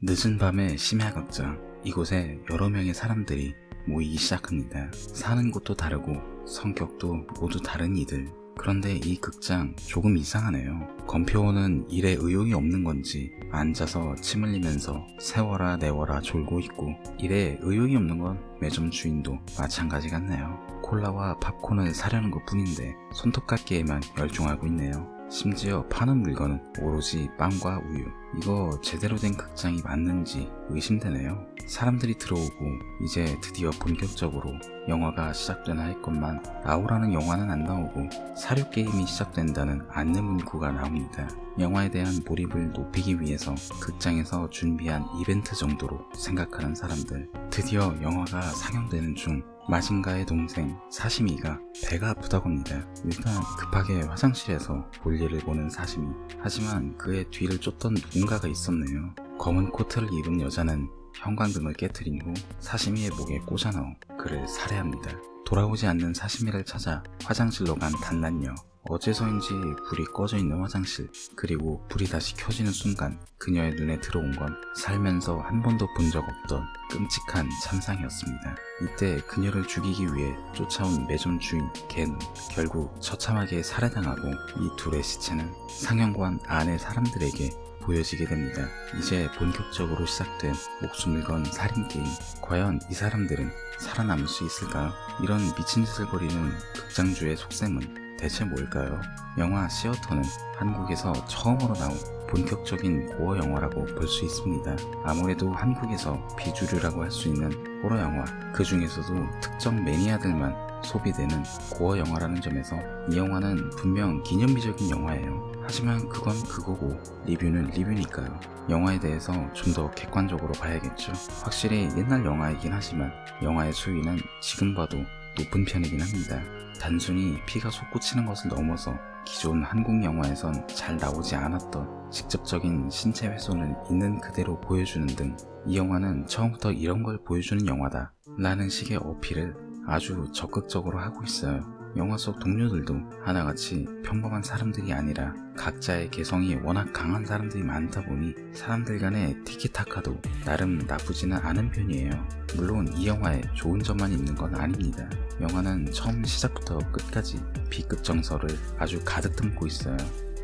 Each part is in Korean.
늦은 밤의 심야극장. 이곳에 여러 명의 사람들이 모이기 시작합니다. 사는 곳도 다르고 성격도 모두 다른 이들. 그런데 이 극장 조금 이상하네요. 검표원은 일에 의욕이 없는 건지 앉아서 침 흘리면서 세워라 내워라 졸고 있고, 일에 의욕이 없는 건 매점 주인도 마찬가지 같네요. 콜라와 팝콘을 사려는 것 뿐인데 손톱깎이에만 열중하고 있네요. 심지어 파는 물건은 오로지 빵과 우유. 이거 제대로 된 극장이 맞는지 의심되네요. 사람들이 들어오고 이제 드디어 본격적으로 영화가 시작되나 했건만 나오라는 영화는 안 나오고 사료 게임이 시작된다는 안내 문구가 나옵니다. 영화에 대한 몰입을 높이기 위해서 극장에서 준비한 이벤트 정도로 생각하는 사람들. 드디어 영화가 상영되는 중 마징가의 동생 사시미가 배가 아프다고 합니다. 일단 급하게 화장실에서 볼일을 보는 사시미. 하지만 그의 뒤를 쫓던 누군가가 있었네요. 검은 코트를 입은 여자는 형광등을 깨트린 후 사시미의 목에 꽂아 넣어 그를 살해합니다. 돌아오지 않는 사시미를 찾아 화장실로 간 단란녀. 어째서인지 불이 꺼져 있는 화장실, 그리고 불이 다시 켜지는 순간 그녀의 눈에 들어온 건 살면서 한 번도 본 적 없던 끔찍한 참상이었습니다. 이때 그녀를 죽이기 위해 쫓아온 매점 주인 겐, 결국 처참하게 살해당하고 이 둘의 시체는 상영관 안의 사람들에게 보여지게 됩니다. 이제 본격적으로 시작된 목숨을 건 살인게임. 과연 이 사람들은 살아남을 수 있을까요? 이런 미친 짓을 벌이는 극장주의 속셈은 대체 뭘까요? 영화 시어터는 한국에서 처음으로 나온 본격적인 고어 영화라고 볼 수 있습니다. 아무래도 한국에서 비주류라고 할 수 있는 호러 영화, 그 중에서도 특정 매니아들만 소비되는 고어 영화라는 점에서 이 영화는 분명 기념비적인 영화예요. 하지만 그건 그거고 리뷰는 리뷰니까요. 영화에 대해서 좀 더 객관적으로 봐야겠죠. 확실히 옛날 영화이긴 하지만 영화의 수위는 지금 봐도 높은 편이긴 합니다. 단순히 피가 솟구치는 것을 넘어서 기존 한국 영화에선 잘 나오지 않았던 직접적인 신체 훼손을 있는 그대로 보여주는 등 이 영화는 처음부터 이런 걸 보여주는 영화다 라는 식의 어필을 아주 적극적으로 하고 있어요. 영화 속 동료들도 하나같이 평범한 사람들이 아니라 각자의 개성이 워낙 강한 사람들이 많다 보니 사람들 간의 티키타카도 나름 나쁘지는 않은 편이에요. 물론 이 영화에 좋은 점만 있는 건 아닙니다. 영화는 처음 시작부터 끝까지 B급 정서를 아주 가득 담고 있어요.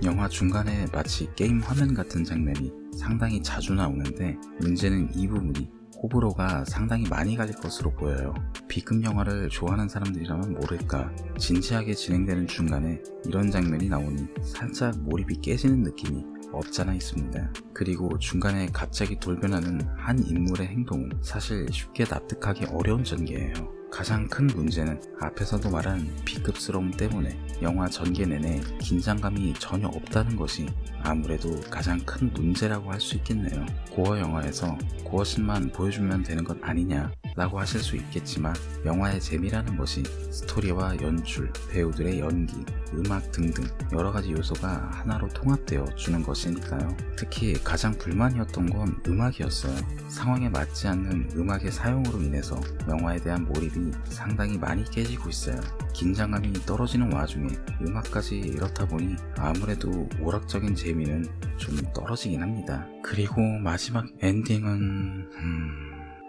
영화 중간에 마치 게임 화면 같은 장면이 상당히 자주 나오는데 문제는 이 부분이 호불호가 상당히 많이 갈릴 것으로 보여요. B급 영화를 좋아하는 사람들이라면 모를까, 진지하게 진행되는 중간에 이런 장면이 나오니 살짝 몰입이 깨지는 느낌이 없잖아 있습니다. 그리고 중간에 갑자기 돌변하는 한 인물의 행동은 사실 쉽게 납득하기 어려운 전개예요. 가장 큰 문제는 앞에서도 말한 B급스러움 때문에 영화 전개 내내 긴장감이 전혀 없다는 것이 아무래도 가장 큰 문제라고 할 수 있겠네요. 고어 영화에서 고어씬만 보여주면 되는 것 아니냐 라고 하실 수 있겠지만 영화의 재미라는 것이 스토리와 연출, 배우들의 연기, 음악 등등 여러가지 요소가 하나로 통합되어 주는 것이니까요. 특히 가장 불만이었던 건 음악이었어요. 상황에 맞지 않는 음악의 사용으로 인해서 영화에 대한 몰입이 상당히 많이 깨지고 있어요. 긴장감이 떨어지는 와중에 음악까지 이렇다 보니 아무래도 오락적인 재미는 좀 떨어지긴 합니다. 그리고 마지막 엔딩은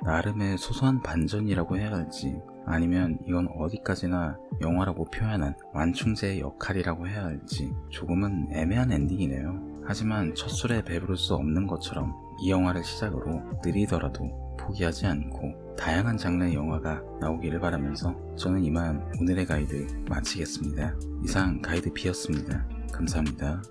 나름의 소소한 반전이라고 해야 할지, 아니면 이건 어디까지나 영화라고 표현한 완충제의 역할이라고 해야 할지 조금은 애매한 엔딩이네요. 하지만 첫 술에 배부를 수 없는 것처럼 이 영화를 시작으로 느리더라도 포기하지 않고 다양한 장르의 영화가 나오기를 바라면서 저는 이만 오늘의 가이드 마치겠습니다. 이상 가이드 B였습니다. 감사합니다.